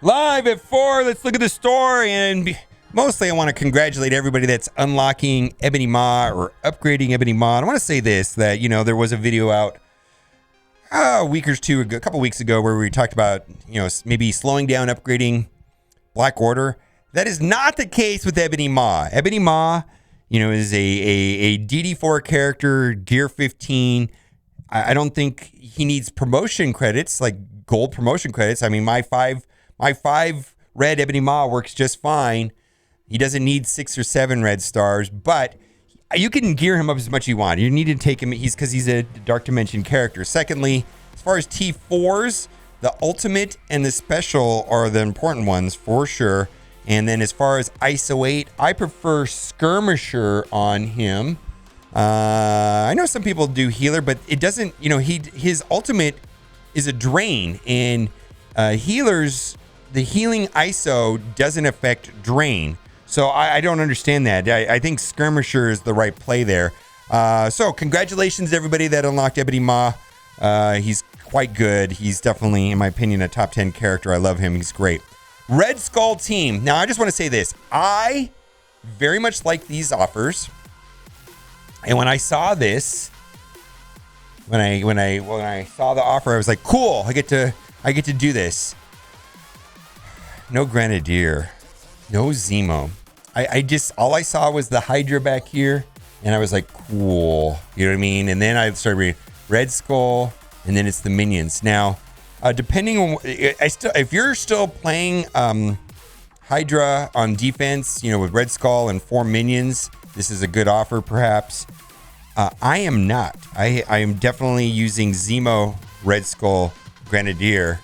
Live at 4, let's look at the store, and mostly I want to congratulate everybody that's unlocking Ebony Maw or upgrading Ebony Maw. And I want to say this, that, you know, there was a video out a week or two ago, a couple weeks ago, where we talked about, you know, maybe slowing down upgrading Black Order. That is not the case with Ebony Maw. Ebony Maw, you know, is a DD4 character, gear 15. I don't think he needs promotion credits, like gold promotion credits. I mean, my five red Ebony Maw works just fine. He doesn't need 6 or 7 red stars, but you can gear him up as much as you want. You need to take him, because he's a Dark Dimension character. Secondly, as far as T4s, the ultimate and the special are the important ones for sure. And then as far as ISO 8, I prefer Skirmisher on him. I know some people do healer, but it doesn't, you know, his ultimate is a drain, and healers, the healing ISO doesn't affect drain. So I don't understand that. I think Skirmisher is the right play there. So congratulations to everybody that unlocked Ebony Maw. He's quite good. He's definitely, in my opinion, a top 10 character. I love him. He's great. Red Skull team. Now, I just want to say this. I very much like these offers. And when I saw this, when I saw the offer, I was like, cool, I get to do this. No Grenadier, no Zemo. I just, all I saw was the Hydra back here, and I was like, cool. You know what I mean? And then I started reading Red Skull, and then it's the minions. Now, depending on, if you're still playing Hydra on defense, you know, with Red Skull and 4 minions, this is a good offer, perhaps. I am not. I am definitely using Zemo, Red Skull, Grenadier,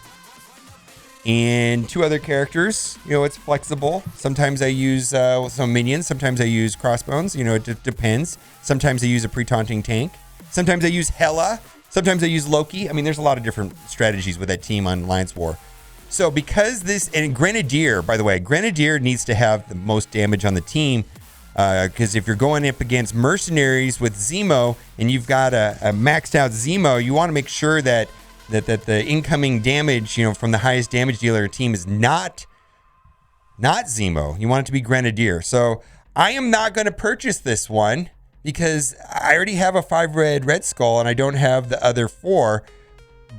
and 2 other characters. You know, it's flexible. Sometimes I use some minions. Sometimes I use crossbones. You know, it depends. Sometimes I use a pre-taunting tank. Sometimes I use Hela. Sometimes I use Loki. I mean, there's a lot of different strategies with that team on Alliance War. So because this, and Grenadier, by the way, Grenadier needs to have the most damage on the team. Because if you're going up against mercenaries with Zemo and you've got a maxed out Zemo, you want to make sure that the incoming damage, you know, from the highest damage dealer team is not Zemo. You want it to be Grenadier. So I am not going to purchase this one because I already have a 5 Red Skull and I don't have the other 4.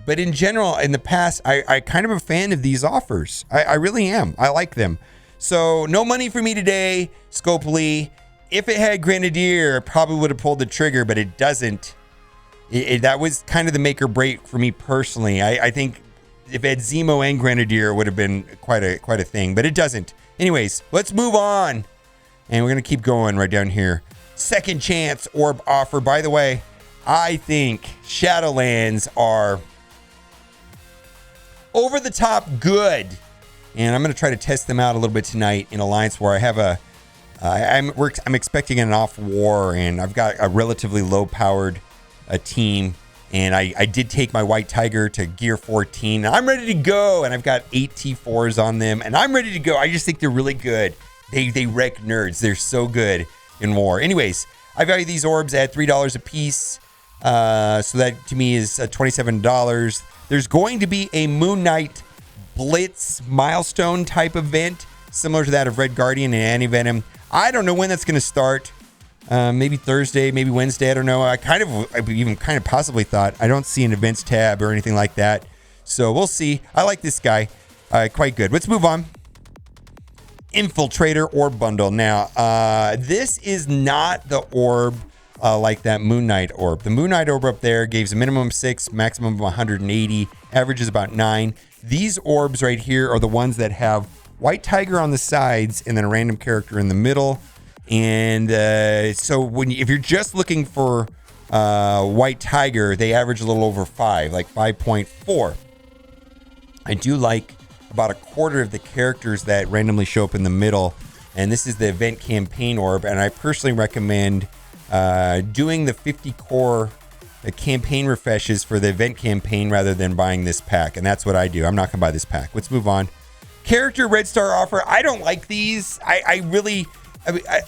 But in general, in the past, I kind of a fan of these offers. I really am. I like them. So no money for me today, Scopely. If it had Grenadier, I probably would have pulled the trigger, but it doesn't. That was kind of the make or break for me personally. I think if it had Zemo and Grenadier, it would have been quite a thing, but it doesn't. Anyways, let's move on. And we're going to keep going right down here. Second chance orb offer. By the way, I think Shadowlands are over the top good. And I'm going to try to test them out a little bit tonight in Alliance War. I have I'm expecting an off war, and I've got a relatively low powered team. And I did take my White Tiger to gear 14. And I'm ready to go. And I've got 8 T4s on them. And I'm ready to go. I just think they're really good. They wreck nerds. They're so good in war. Anyways, I value these orbs at $3 a piece. So that to me is $27. There's going to be a Moon Knight Blitz milestone type event similar to that of Red Guardian and Anti-Venom. I don't know when that's going to start. Maybe Thursday, maybe Wednesday. I don't know. I even possibly thought I don't see an events tab or anything like that. So we'll see. I like this guy quite good. Let's move on. Infiltrator Orb Bundle. Now, this is not the orb like that Moon Knight Orb. The Moon Knight Orb up there gives a minimum of 6, maximum of 180, average is about 9. These orbs right here are the ones that have White Tiger on the sides and then a random character in the middle. And so if you're just looking for White Tiger, they average a little over 5, like 5.4. I do like about a quarter of the characters that randomly show up in the middle. And this is the event campaign orb. And I personally recommend doing the 50 core campaign refreshes for the event campaign rather than buying this pack. And that's what I do. I'm not going to buy this pack. Let's move on. Character Red Star offer. I don't like these. I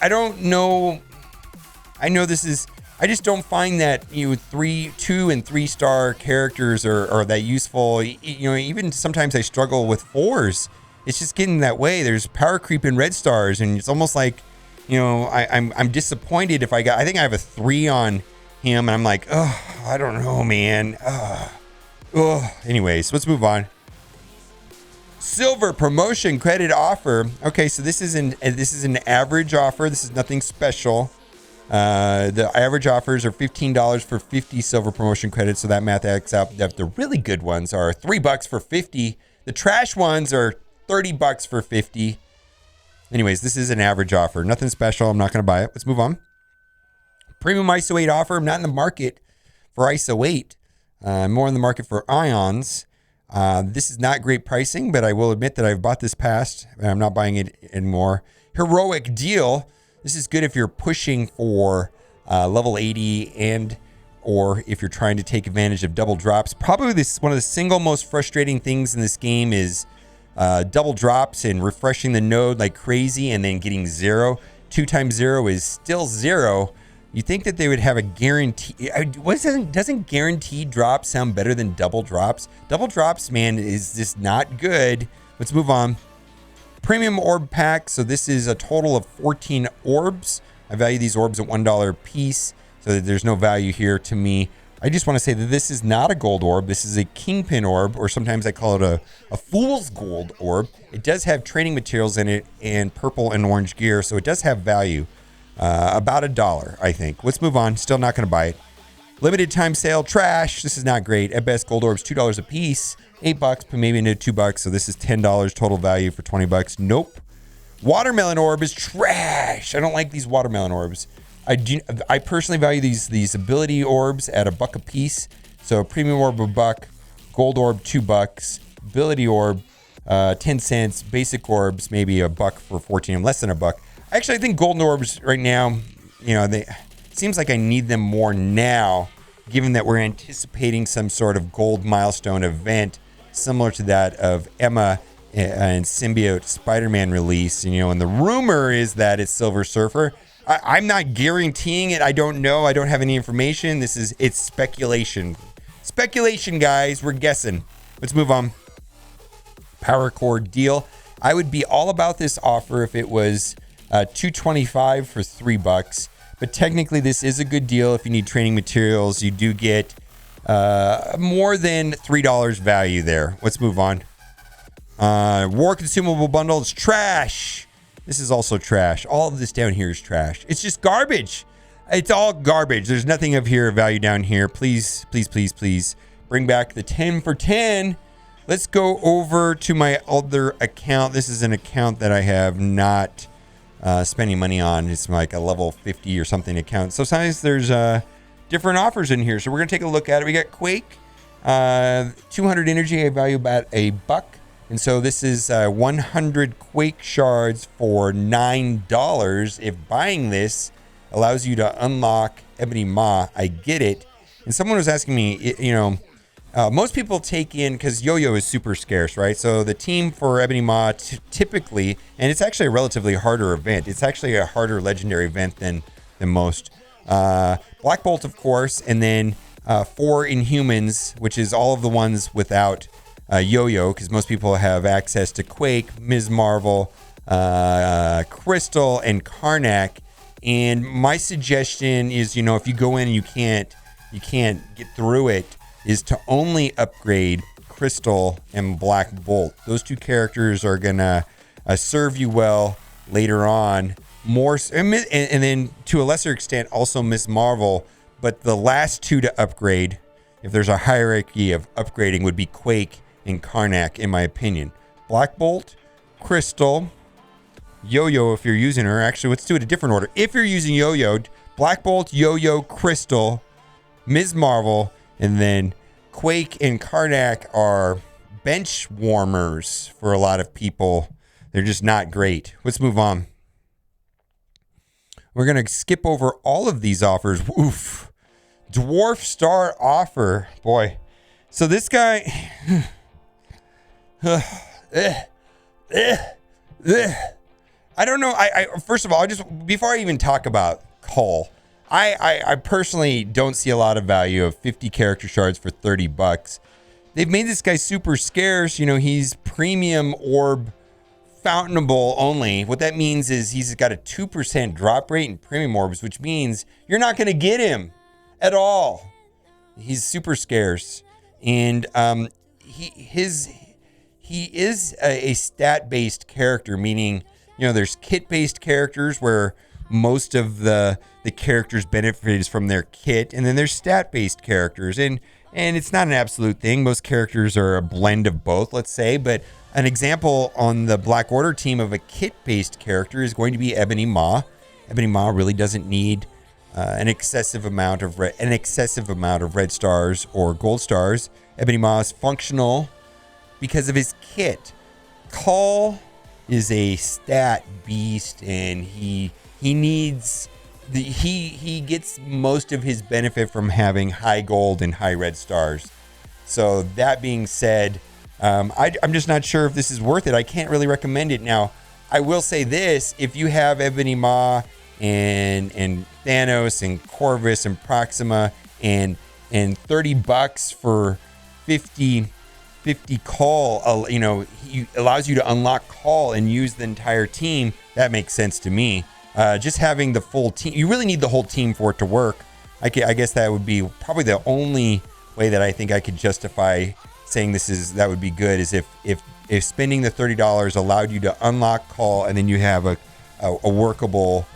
don't know. I know this is, I just don't find that, 2 and 3 star characters are that useful. Even sometimes I struggle with 4s it's just getting that way. There's power creep in red stars, and it's almost like, you know, I'm disappointed if I think I have a 3 on him, and I'm like, oh, I don't know, man. Anyways, let's move on. Silver promotion credit offer. Okay, so this is an average offer. This is nothing special. The average offers are $15 for 50 silver promotion credits, so that math adds out. The really good ones are $3 for 50. The trash ones are $30 for 50. Anyways, this is an average offer. Nothing special. I'm not going to buy it. Let's move on. Premium ISO 8 offer. I'm not in the market for ISO 8. I'm more in the market for ions. This is not great pricing, but I will admit that I've bought this past, and I'm not buying it anymore. Heroic deal. This is good if you're pushing for level 80 or if you're trying to take advantage of double drops. Probably one of the single most frustrating things in this game is double drops and refreshing the node like crazy and then getting 0. 2 times 0 is still 0. You think that they would have a guarantee? Doesn't guaranteed drop sound better than double drops? Double drops, man, is just not good. Let's move on. Premium Orb Pack. So this is a total of 14 orbs. I value these orbs at $1 a piece, so that there's no value here to me. I just want to say that this is not a gold orb. This is a kingpin orb, or sometimes I call it a fool's gold orb. It does have training materials in it and purple and orange gear, so it does have value. About $1, I think. Let's move on. Still not going to buy it. Limited time sale, trash. This is not great. At best, gold orbs $2 a piece, $8, but maybe into $2. So this is $10 total value for $20. Nope. Watermelon orb is trash. I don't like these watermelon orbs. I personally value these ability orbs at $1 a piece. So premium orb $1, gold orb $2, ability orb 10 cents, basic orbs maybe $1 for 14, less than $1. Actually, I think golden orbs right now, you know, it seems like I need them more now, given that we're anticipating some sort of gold milestone event similar to that of Emma and Symbiote Spider-Man release. You know, and the rumor is that it's Silver Surfer. I'm not guaranteeing it. I don't know. I don't have any information. It's speculation. Speculation, guys. We're guessing. Let's move on. Power core deal. I would be all about this offer if it was $2.25 for $3, but technically this is a good deal. If you need training materials, you do get more than $3 value there. Let's move on. War consumable bundle is trash. This is also trash. All of this down here is trash. It's just garbage. It's all garbage. There's nothing of here value down here. Please, please, please, please bring back the 10 for 10. Let's go over to my other account. This is an account that I have not spending money on. It's like a level 50 or something account. So sometimes there's different offers in here. So we're going to take a look at it. We got Quake, 200 energy, I value about $1. And so this is 100 Quake shards for $9. If buying this allows you to unlock Ebony Maw, I get it. And someone was asking me, you know, most people take in, because Yo-Yo is super scarce, right? So the team for Ebony Maw typically, and it's actually a relatively harder event. It's actually a harder legendary event than most. Black Bolt, of course, and then 4 Inhumans, which is all of the ones without Yo-Yo, because most people have access to Quake, Ms. Marvel, Crystal, and Karnak. And my suggestion is, you know, if you go in and you can't get through it, is to only upgrade Crystal and Black Bolt. Those 2 characters are gonna serve you well later on. More, and then to a lesser extent also Ms. Marvel. But the last 2 to upgrade, if there's a hierarchy of upgrading, would be Quake and Karnak, in my opinion. Black Bolt, Crystal, Yo-Yo if you're using her. Actually, let's do it a different order. If you're using Yo-Yo, Black Bolt, Yo-Yo, Crystal, Ms. Marvel, and then Quake and Karnak are bench warmers for a lot of people. They're just not great. Let's move on. We're going to skip over all of these offers. Oof. Dwarf Star offer. Boy. So this guy... I don't know. I first of all, before I even talk about Cull, I personally don't see a lot of value of 50 character shards for $30. They've made this guy super scarce. You know, he's premium orb fountainable only. What that means is he's got a 2% drop rate in premium orbs, which means you're not going to get him at all. He's super scarce. And he is a stat-based character, meaning, there's kit-based characters where most of the characters benefit is from their kit, and then there's stat-based characters. And it's not an absolute thing. Most characters are a blend of both, let's say. But an example on the Black Order team of a kit-based character is going to be Ebony Maw. Ebony Maw really doesn't need an excessive amount of red stars or gold stars. Ebony Maw is functional because of his kit. Call is a stat beast, and he gets most of his benefit from having high gold and high red stars. So that being said, I'm just not sure if this is worth it. I can't really recommend it. Now, I will say this: if you have Ebony Maw and Thanos and Corvus and Proxima and $30 for 50 call, he allows you to unlock call and use the entire team. That makes sense to me. Just having the full team, you really need the whole team for it to work. I guess that would be probably the only way that I think I could justify saying that would be good, is if spending the $30 allowed you to unlock call, and then you have a workable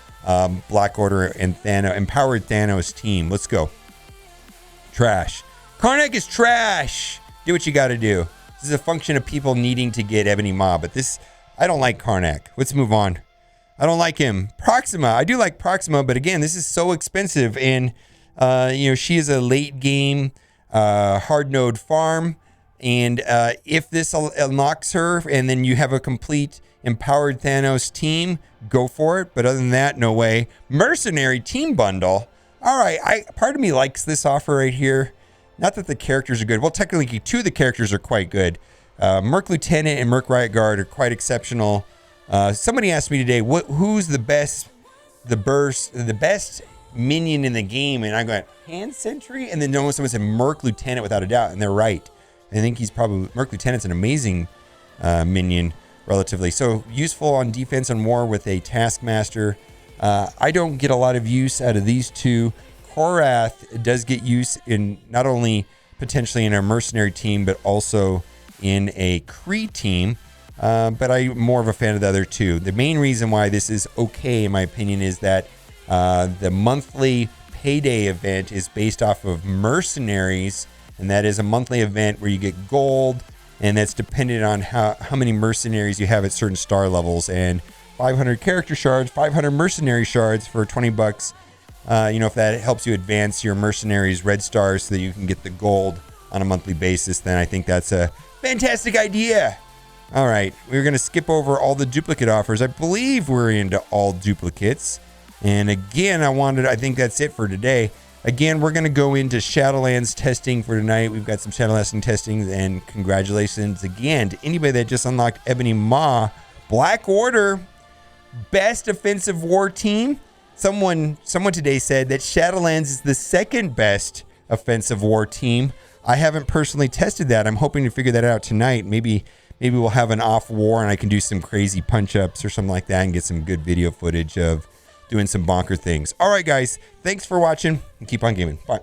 Black Order and empowered Thanos team. Let's go. Trash. Karnak is trash. Do what you got to do. This is a function of people needing to get Ebony Maw, but I don't like Karnak. Let's move on. I don't like him. Proxima. I do like Proxima, but again, this is so expensive, and she is a late game hard node farm, and if this unlocks her, and then you have a complete empowered Thanos team, go for it. But other than that, no way. Mercenary team bundle. All right, part of me likes this offer right here. Not that the characters are good. Well, technically, two of the characters are quite good. Merc Lieutenant and Merc Riot Guard are quite exceptional. Somebody asked me today, who's the best minion in the game? And I go, Hand Sentry? And then someone said Merc Lieutenant without a doubt, and they're right. I think Merc Lieutenant's an amazing minion, relatively. So useful on defense and war with a Taskmaster. I don't get a lot of use out of these two. Korath does get use in not only potentially in a mercenary team, but also in a Kree team. But I'm more of a fan of the other two. The main reason why this is okay, in my opinion, is that the monthly payday event is based off of mercenaries, and that is a monthly event where you get gold, and that's dependent on how many mercenaries you have at certain star levels. And 500 character shards, 500 mercenary shards for $20. If that helps you advance your mercenaries red stars so that you can get the gold on a monthly basis, then I think that's a fantastic idea. All right, we're going to skip over all the duplicate offers. I believe we're into all duplicates. And again, I think that's it for today. Again, we're going to go into Shadowlands testing for tonight. We've got some Shadowlands testing, and congratulations again to anybody that just unlocked Ebony Maw. Black Order, best offensive war team. Someone today said that Shadowlands is the second best offensive war team. I haven't personally tested that. I'm hoping to figure that out tonight. Maybe we'll have an off war and I can do some crazy punch-ups or something like that and get some good video footage of doing some bonker things. All right, guys. Thanks for watching, and keep on gaming. Bye.